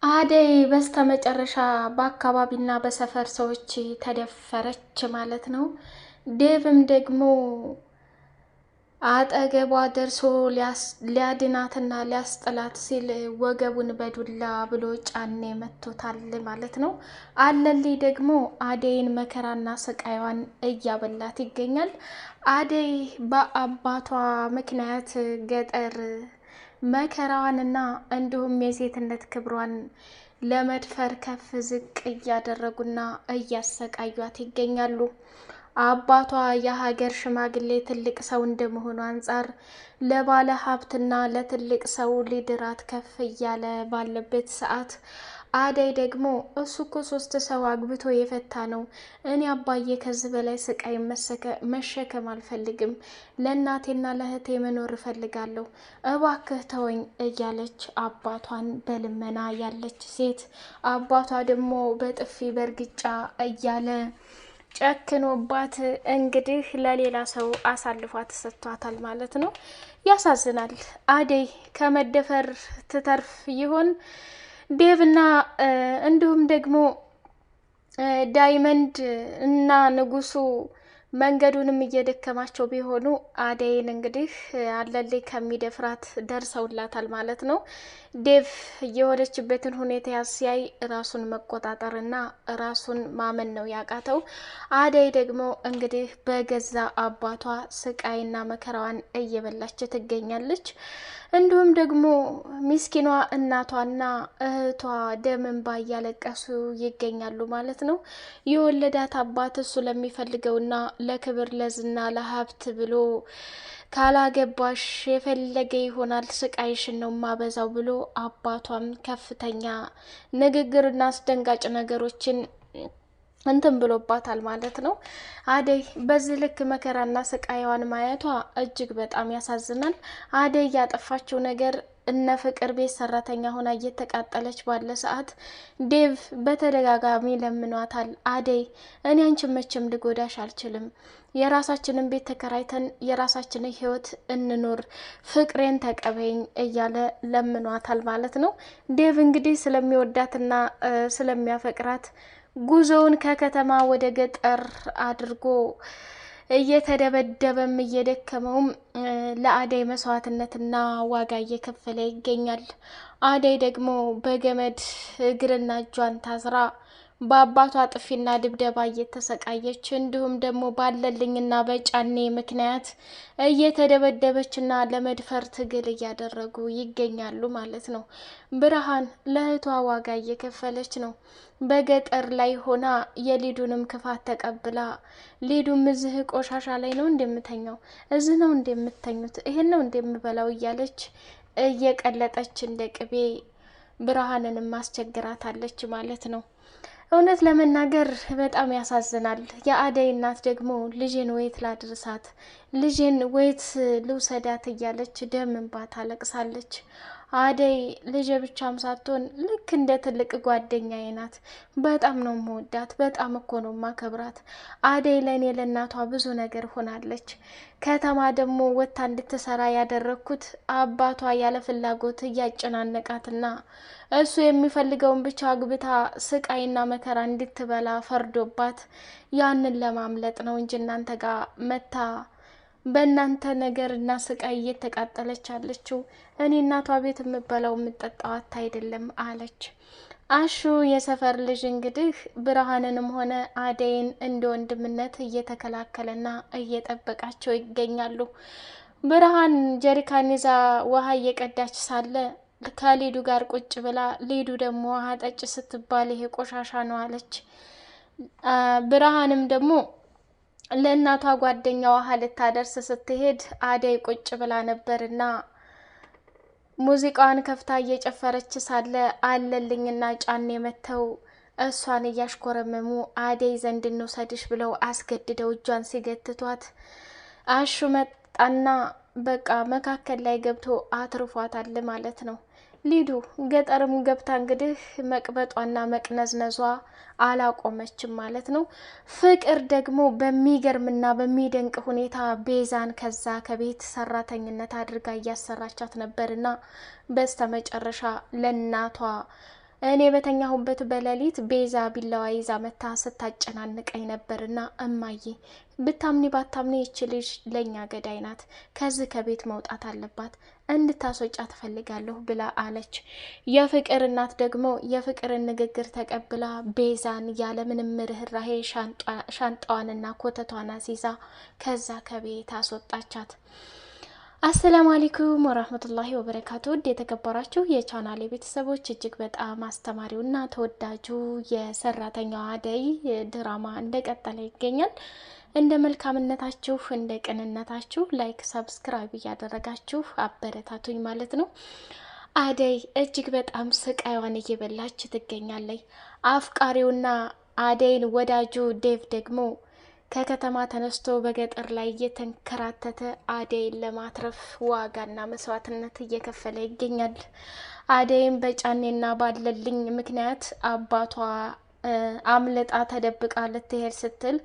አደይ በስተመጨረሻ በአካባቢና በሰፈር ሰዎች ተደፈረች ማለት ነው። ዴቭም ደግሞ አጠገቧ ደርሶ ሊያድናትና ሊያስጥላት ሲል ወገቡን በዱላ ብሎ ጫኔ መቶታል ማለት ነው። አለልይ ደግሞ አደይን መከራና ስቃይዋን እያበላት ይገኛል። አደይ በአባቷ ምክንያት ገጠር መከራዋንና እንዲሁም የሴትነት ክብሯን ለመድፈር ከፍ ዝቅ እያደረጉና እያሰቃዩት ይገኛሉ። አባቷ የሀገር ሽማግሌ ትልቅ ሰው እንደመሆኑ አንጻር ለባለ ሀብትና ለትልቅ ሰው ሊድራት ከፍ እያለ ባለበት ሰዓት አደይ ደግሞ እሱ እኮ 3 ሰው አግብቶ የፈታ ነው። እኔ አባዬ ከዚህ በላይ ስቃይ መሸከም አልፈልግም። ለእናቴና ለእህቴ መኖር እፈልጋለሁ። እባክህ ተወኝ እያለች አባቷን በልመና ያለች ሴት አባቷ ደግሞ በጥፊ በእርግጫ እያለ ጨክኖባት እንግዲህ ለሌላ ሰው አሳልፏ ተሰጥቷታል ማለት ነው። ያሳዝናል። አደይ ከመደፈር ትተርፍ ይሆን? ዴቭና እንዲሁም ደግሞ ዳይመንድ እና ንጉሱ መንገዱንም እየደከማቸው ቢሆኑ አደይን እንግዲህ አለልኝ ከሚደፍራት ደርሰውላታል ማለት ነው። ዴቭ የሆነችበትን ሁኔታ ሲያይ ራሱን መቆጣጠርና ራሱን ማመን ነው ያቃተው። አደይ ደግሞ እንግዲህ በገዛ አባቷ ስቃይና መከራዋን እየበላች ትገኛለች። እንዲሁም ደግሞ ሚስኪኗ እናቷና እህቷ ደም እንባ እያለቀሱ ይገኛሉ ማለት ነው። የወለዳት አባት እሱ ለሚፈልገውና ለክብር ለዝና ለሀብት ብሎ ካላገባሽ የፈለገ ይሆናል ስቃይሽን ነው ማበዛው ብሎ አባቷም ከፍተኛ ንግግርና አስደንጋጭ ነገሮችን እንትን ብሎባታል ማለት ነው። አደይ በዚህ ልክ መከራና ስቃይዋን ማየቷ እጅግ በጣም ያሳዝናል። አደይ ያጠፋችው ነገር እነ ፍቅር ቤት ሰራተኛ ሆና እየተቃጠለች ባለ ሰዓት ዴቭ በተደጋጋሚ ለምኗታል። አደይ እኔ አንቺን መቼም ልጎዳሽ አልችልም፣ የራሳችንን ቤት ተከራይተን የራሳችንን ህይወት እንኖር፣ ፍቅሬን ተቀበይኝ እያለ ለምኗታል ማለት ነው። ዴቭ እንግዲህ ስለሚወዳትና ስለሚያፈቅራት ጉዞውን ከከተማ ወደ ገጠር አድርጎ እየተደበደበም እየደከመውም ለአደይ መስዋዕትነትና ዋጋ እየከፈለ ይገኛል። አደይ ደግሞ በገመድ እግርና እጇን ታስራ በአባቷ ጥፊና ድብደባ እየተሰቃየች እንዲሁም ደግሞ ባለልኝና በጫኔ ምክንያት እየተደበደበችና ለመድፈር ትግል እያደረጉ ይገኛሉ ማለት ነው። ብርሃን ለእህቷ ዋጋ እየከፈለች ነው። በገጠር ላይ ሆና የሊዱንም ክፋት ተቀብላ ሊዱም እዚህ ቆሻሻ ላይ ነው እንደምተኛው፣ እዚህ ነው እንደምተኙት፣ ይሄን ነው እንደምበላው እያለች እየቀለጠች እንደ ቅቤ ብርሃንንም ማስቸግራታለች ማለት ነው። እውነት ለመናገር በጣም ያሳዝናል። የአደይ እናት ደግሞ ልጄን ወይት ላድርሳት፣ ልጄን ወይት ልውሰዳት እያለች ደም እንባ ታለቅሳለች። አደይ ልጄ ብቻም ሳትሆን ልክ እንደ ትልቅ ጓደኛዬ ናት። በጣም ነው መወዳት፣ በጣም እኮ ነው ማከብራት። አደይ ለእኔ ለእናቷ ብዙ ነገር ሆናለች። ከተማ ደግሞ ወጥታ እንድትሰራ ያደረግኩት አባቷ ያለ ፍላጎት እያጨናነቃትና እሱ የሚፈልገውን ብቻ አግብታ ስቃይና መከራ እንድትበላ ፈርዶባት ያንን ለማምለጥ ነው እንጂ እናንተ ጋር መታ በእናንተ ነገር እና ስቃይ እየተቃጠለች አለችው። እኔ እናቷ ቤት የምበላው የምጠጣዋት አይደለም አለች። አሹ የሰፈር ልጅ እንግዲህ ብርሃንንም ሆነ አደይን እንደ ወንድምነት እየተከላከለና እየጠበቃቸው ይገኛሉ። ብርሃን ጀሪካን ይዛ ውሃ እየቀዳች ሳለ ከሊዱ ጋር ቁጭ ብላ ሊዱ ደግሞ ውሃ ጠጭ ስትባል ይሄ ቆሻሻ ነው አለች። ብርሃንም ደግሞ ለእናቷ ጓደኛ ውሃ ልታደርስ ስትሄድ አደይ ቁጭ ብላ ነበርና ሙዚቃዋን ከፍታ እየጨፈረች ሳለ አለልኝና ጫኔ መተው እሷን እያሽኮረመሙ አደይ ዘንድ እንውሰድሽ ብለው አስገድደው እጇን ሲገትቷት አሹ መጣና በቃ መካከል ላይ ገብቶ አትርፏታል ማለት ነው። ሊዱ ገጠርም ገብታ እንግዲህ መቅበጧና መቅነዝነዟ አላቆመችም ማለት ነው። ፍቅር ደግሞ በሚገርምና በሚደንቅ ሁኔታ ቤዛን ከዛ ከቤት ሰራተኝነት አድርጋ እያሰራቻት ነበርና በስተመጨረሻ ለእናቷ እኔ በተኛሁበት በሌሊት ቤዛ ቢላዋ ይዛ መታ ስታጨናንቀኝ ነበርና እማዬ ብታምኒ ባታምኒ ይች ልጅ ለኛ ገዳይ ናት፣ ከዚህ ከቤት መውጣት አለባት፣ እንድታስወጫ ትፈልጋለሁ ብላ አለች። የፍቅር እናት ደግሞ የፍቅርን ንግግር ተቀብላ ቤዛን ያለምንም ርህራሄ ሻንጣዋንና ኮተቷን አስይዛ ከዛ ከቤት አስወጣቻት። አሰላሙ አለይኩም ወራህመቱላሂ ወበረካቱ። ውድ የተከበራችሁ የቻናሌ ቤተሰቦች እጅግ በጣም አስተማሪውና ተወዳጁ የሰራተኛዋ አደይ ድራማ እንደቀጠለ ይገኛል። እንደ መልካምነታችሁ እንደ ቅንነታችሁ ላይክ፣ ሰብስክራይብ እያደረጋችሁ አበረታቱኝ ማለት ነው። አደይ እጅግ በጣም ስቃይዋን እየበላች ትገኛለች። አፍቃሪውና አደይን ወዳጁ ዴቭ ደግሞ ከከተማ ተነስቶ በገጠር ላይ እየተንከራተተ አደይን ለማትረፍ ዋጋና መስዋዕትነት እየከፈለ ይገኛል። አደይም በጫኔና ባለልኝ ምክንያት አባቷ አምልጣ ተደብቃ ልትሄድ ስትል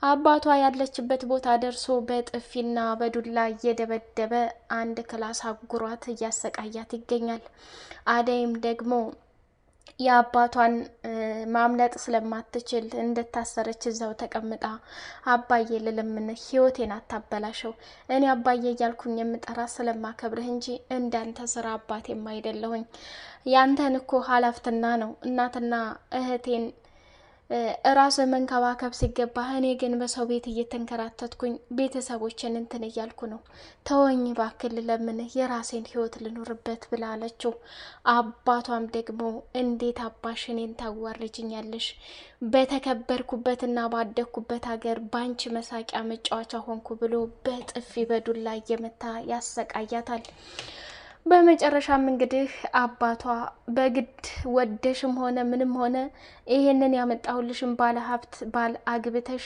አባቷ ያለችበት ቦታ ደርሶ በጥፊና በዱላ እየደበደበ አንድ ክላስ አጉሯት እያሰቃያት ይገኛል። አደይም ደግሞ የአባቷን ማምለጥ ስለማትችል እንደታሰረች እዛው ተቀምጣ አባዬ ልለምን ህይወቴን አታበላሸው፣ እኔ አባዬ እያልኩኝ የምጠራ ስለማከብርህ እንጂ እንዳንተ ስራ አባቴም አይደለሁኝ። ያንተን እኮ ሀላፍትና ነው እናትና እህቴን ራስ መንከባከብ ሲገባ እኔ ግን በሰው ቤት እየተንከራተትኩኝ ቤተሰቦችን እንትን እያልኩ ነው። ተወኝ ባክል ለምን የራሴን ህይወት ልኖርበት ብላለችው። አባቷም ደግሞ እንዴት አባሽ እኔን ታዋርጅኛለሽ? በተከበርኩበትና ባደግኩበት ሀገር ባንቺ መሳቂያ መጫወቻ ሆንኩ ብሎ በጥፊ በዱላ እየመታ ያሰቃያታል። በመጨረሻም እንግዲህ አባቷ በግድ ወደሽም ሆነ ምንም ሆነ ይሄንን ያመጣሁልሽም ባለ ሀብት ባል አግብተሽ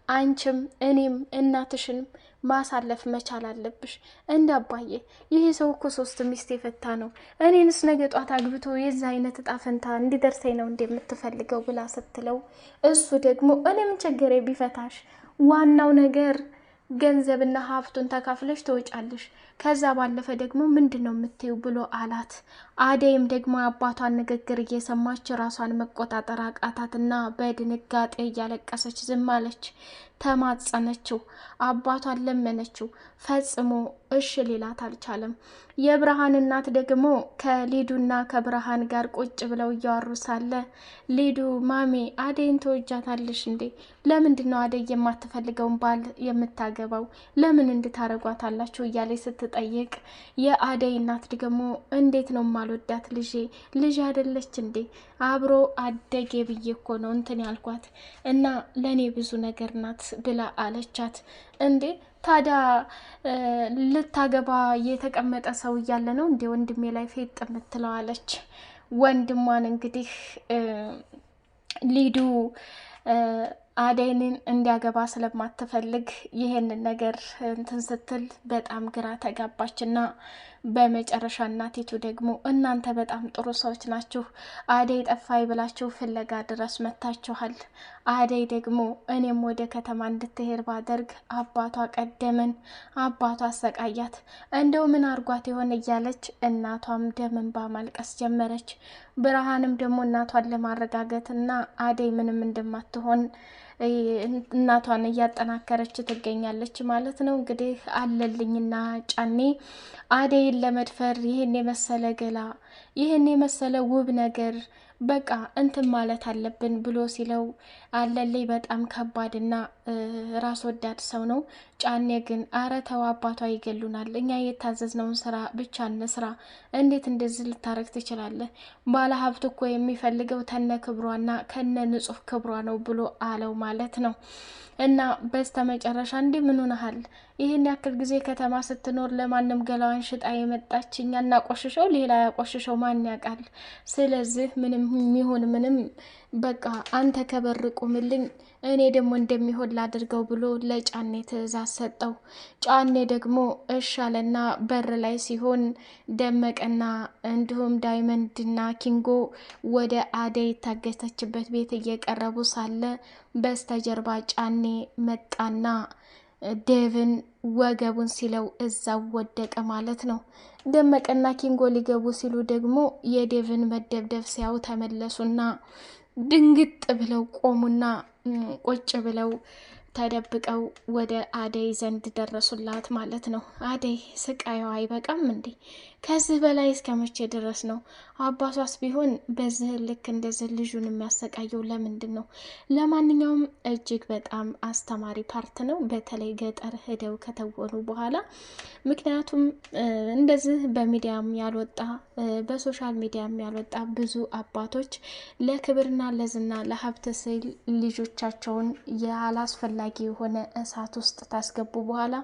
አንቺም እኔም እናትሽንም ማሳለፍ መቻል አለብሽ። እንደ አባዬ ይሄ ሰው እኮ 3 ሚስት የፈታ ነው። እኔንስ ነገ ጧት አግብቶ የዛ አይነት እጣ ፈንታ እንዲደርሰኝ ነው እንደምትፈልገው ብላ ስትለው እሱ ደግሞ እኔም ችግሬ ቢፈታሽ ዋናው ነገር ገንዘብና ሀብቱን ተካፍለሽ ትወጫለሽ፣ ከዛ ባለፈ ደግሞ ምንድነው የምትዩ ብሎ አላት። አደይም ደግሞ አባቷን ንግግር እየሰማች ራሷን መቆጣጠር አቃታትና በድንጋጤ እያለቀሰች ዝም አለች። ተማጸነችው፣ አባቷን ለመነችው። ፈጽሞ እሽ ሊላት አልቻለም። የብርሃን እናት ደግሞ ከሊዱና ከብርሃን ጋር ቁጭ ብለው እያወሩ ሳለ ሊዱ ማሜ አደይን ተወጃታለሽ እንዴ? ለምንድን ነው አደይ የማትፈልገውን ባል የምታገባው? ለምን እንድታረጓታላችሁ እያለች ስትጠይቅ የአደይ እናት ደግሞ እንዴት ነው ማልወዳት? ልጅ አይደለች እንዴ? አብሮ አደጌ ብዬ እኮ ነው እንትን ያልኳት እና ለእኔ ብዙ ነገር ናት ብላ አለቻት። እንዴ ታዲያ ልታገባ የተቀመጠ ሰው እያለ ነው እንዴ ወንድሜ ላይ ፌጥ የምትለዋለች። ወንድሟን እንግዲህ ሊዱ አደይንን እንዲያገባ ስለማትፈልግ ይሄንን ነገር እንትን ስትል በጣም ግራ ተጋባችና በመጨረሻ እናቲቱ ደግሞ እናንተ በጣም ጥሩ ሰዎች ናችሁ፣ አደይ ጠፋይ ብላችሁ ፍለጋ ድረስ መታችኋል። አደይ ደግሞ እኔም ወደ ከተማ እንድትሄድ ባደርግ አባቷ ቀደመን፣ አባቷ አሰቃያት፣ እንደው ምን አርጓት ይሆን እያለች እናቷም ደም እንባ ማልቀስ ጀመረች። ብርሃንም ደግሞ እናቷን ለማረጋገጥና አደይ ምንም እንደማትሆን እናቷን እያጠናከረች ትገኛለች ማለት ነው። እንግዲህ አለልኝና ጫኔ አደይን ለመድፈር ይህን የመሰለ ገላ ይህን የመሰለ ውብ ነገር በቃ እንትን ማለት አለብን ብሎ ሲለው አለልኝ በጣም ከባድና ራስ ወዳድ ሰው ነው። ጫኔ ግን አረ ተው አባቷ ይገሉናል፣ እኛ የታዘዝነውን ስራ ብቻ እንስራ፣ እንዴት እንደዚህ ልታረግ ትችላለህ? ባለ ሀብት እኮ የሚፈልገው ተነ ክብሯና ከነ ንጹህ ክብሯ ነው ብሎ አለው ማለት ነው። እና በስተመጨረሻ እንዲህ ምን ሆነሃል? ይህን ያክል ጊዜ ከተማ ስትኖር ለማንም ገላዋን ሽጣ የመጣች እኛ እናቆሽሸው ሌላ ያቆሽሸው ማን ያውቃል? ስለዚህ ምንም የሚሆን ምንም በቃ አንተ ከበር ቁምልኝ፣ እኔ ደግሞ እንደሚሆን ላድርገው ብሎ ለጫኔ ትዕዛዝ ሰጠው። ጫኔ ደግሞ እሻለና በር ላይ ሲሆን ደመቀና እንዲሁም ዳይመንድና ኪንጎ ወደ አደይ የታገተችበት ቤት እየቀረቡ ሳለ በስተጀርባ ጫኔ መጣና ዴቭን ወገቡን ሲለው እዛው ወደቀ ማለት ነው። ደመቀና ኪንጎ ሊገቡ ሲሉ ደግሞ የዴቭን መደብደብ ሲያዩ ተመለሱና ድንግጥ ብለው ቆሙና ቁጭ ብለው ተደብቀው ወደ አደይ ዘንድ ደረሱላት ማለት ነው። አደይ ስቃዩ አይበቃም እንዴ? ከዚህ በላይ እስከ መቼ ድረስ ነው? አባቷስ ቢሆን በዚህ ልክ እንደዚህ ልጁን የሚያሰቃየው ለምንድን ነው? ለማንኛውም እጅግ በጣም አስተማሪ ፓርት ነው፣ በተለይ ገጠር ሄደው ከተወኑ በኋላ። ምክንያቱም እንደዚህ በሚዲያም ያልወጣ በሶሻል ሚዲያም ያልወጣ ብዙ አባቶች ለክብርና ለዝና ለሀብት ስል ልጆቻቸውን ያላስፈላጊ የሆነ እሳት ውስጥ ታስገቡ በኋላ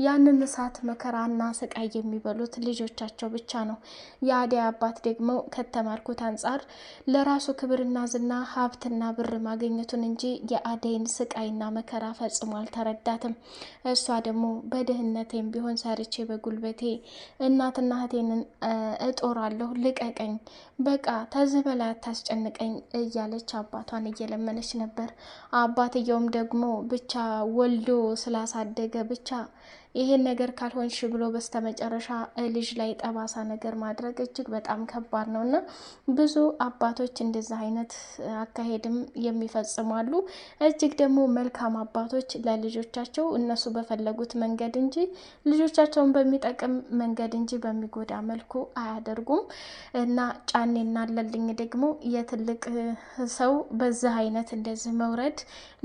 ያንን እሳት መከራና ስቃይ የሚበሉት ልጆቻቸው ብቻ ነው። የአደይ አባት ደግሞ ከተማርኩት አንጻር ለራሱ ክብርና ዝና ሀብትና ብር ማግኘቱን እንጂ የአደይን ስቃይና መከራ ፈጽሞ አልተረዳትም። እሷ ደግሞ በድህነቴም ቢሆን ሰርቼ በጉልበቴ እናትና እህቴንን እጦራለሁ፣ ልቀቀኝ፣ በቃ ተዚህ በላይ አታስጨንቀኝ እያለች አባቷን እየለመነች ነበር። አባትየውም ደግሞ ብቻ ወልዶ ስላሳደገ ብቻ ይሄን ነገር ካልሆንሽ ብሎ በስተመጨረሻ ልጅ ላይ ጠባሳ ነገር ማድረግ እጅግ በጣም ከባድ ነው እና ብዙ አባቶች እንደዚህ አይነት አካሄድም የሚፈጽማሉ። እጅግ ደግሞ መልካም አባቶች ለልጆቻቸው እነሱ በፈለጉት መንገድ እንጂ ልጆቻቸውን በሚጠቅም መንገድ እንጂ በሚጎዳ መልኩ አያደርጉም እና ጫኔና ለልኝ ደግሞ የትልቅ ሰው በዚህ አይነት እንደዚህ መውረድ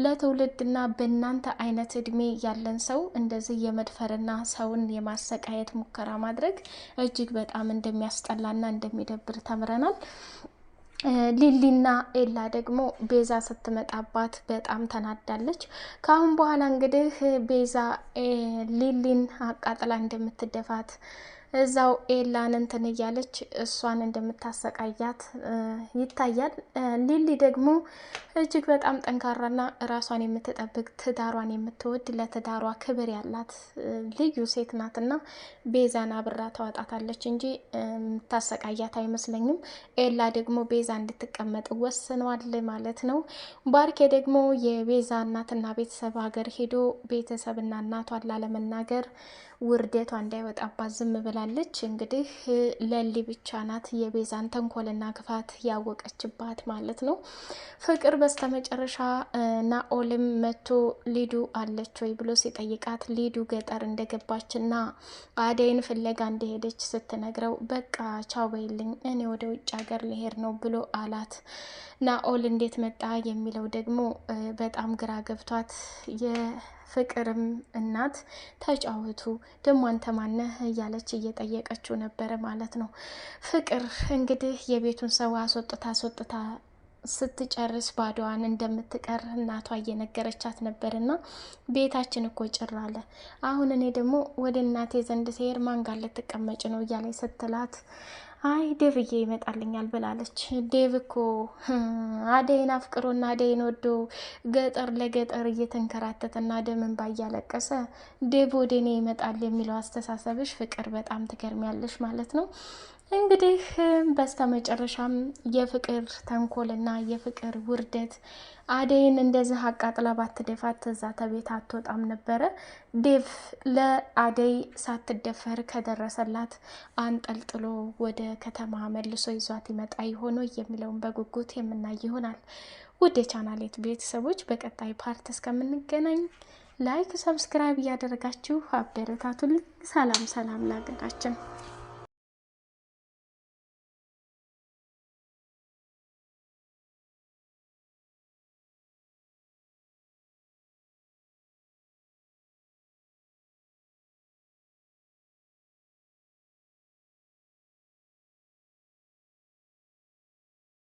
ለትውልድና በእናንተ አይነት እድሜ ያለን ሰው እንደዚህ የመድፈርና ሰውን የማሰቃየት ሙከራ ማድረግ እጅግ በጣም እንደሚያስጠላና እንደሚደብር ተምረናል። ሊሊና ኤላ ደግሞ ቤዛ ስትመጣባት በጣም ተናዳለች። ከአሁን በኋላ እንግዲህ ቤዛ ሊሊን አቃጥላ እንደምትደፋት እዛው ኤላን እንትን እያለች እሷን እንደምታሰቃያት ይታያል። ሊሊ ደግሞ እጅግ በጣም ጠንካራና ራሷን የምትጠብቅ ትዳሯን የምትወድ ለትዳሯ ክብር ያላት ልዩ ሴት ናትና ቤዛን አብራ ታወጣታለች እንጂ ታሰቃያት አይመስለኝም። ኤላ ደግሞ ቤዛ እንድትቀመጥ ወስኗል ማለት ነው። ባርኬ ደግሞ የቤዛ እናትና ቤተሰብ ሀገር ሄዶ ቤተሰብና እናቷን ላለመናገር ውርደቷ እንዳይወጣባት ዝም ብላለች። እንግዲህ ለሊ ብቻ ናት የቤዛን ተንኮልና ክፋት ያወቀችባት ማለት ነው። ፍቅር በስተመጨረሻ ናኦልም መቶ ሊዱ አለች ወይ ብሎ ሲጠይቃት ሊዱ ገጠር እንደገባችና አደይን ፍለጋ እንደሄደች ስትነግረው በቃ ቻው በይልኝ እኔ ወደ ውጭ ሀገር ልሄድ ነው ብሎ አላት። ናኦል እንዴት መጣ የሚለው ደግሞ በጣም ግራ ገብቷት ፍቅርም እናት ተጫወቱ ደሞ አንተ ማነህ እያለች እየጠየቀችው ነበረ ማለት ነው። ፍቅር እንግዲህ የቤቱን ሰው አስወጥታ ስትጨርስ ባዶዋን እንደምትቀር እናቷ እየነገረቻት ነበርና ቤታችን እኮ ጭር አለ፣ አሁን እኔ ደግሞ ወደ እናቴ ዘንድ ስሄድ ማን ጋር ልትቀመጭ ነው እያለች ስትላት አይ ዴቭዬ ይመጣልኛል ብላለች። ዴቭ እኮ አደይን አፍቅሮና አደይን ወዶ ገጠር ለገጠር እየተንከራተተና ደምን ባያለቀሰ ዴቭ ወደ እኔ ይመጣል የሚለው አስተሳሰብሽ ፍቅር በጣም ትገርሚያለሽ ማለት ነው። እንግዲህ በስተመጨረሻም የፍቅር ተንኮልና የፍቅር ውርደት አደይን እንደዚህ አቃጥላ ባትደፋት እዛ ተቤት አትወጣም ነበረ። ዴቭ ለአደይ ሳትደፈር ከደረሰላት አንጠልጥሎ ወደ ከተማ መልሶ ይዟት ይመጣ ይሆኖ የሚለውን በጉጉት የምናይ ይሆናል። ውድ የቻናሌት ቤተሰቦች በቀጣይ ፓርት እስከምንገናኝ ላይክ፣ ሰብስክራይብ እያደረጋችሁ አበረታቱልኝ። ሰላም ለሀገራችን።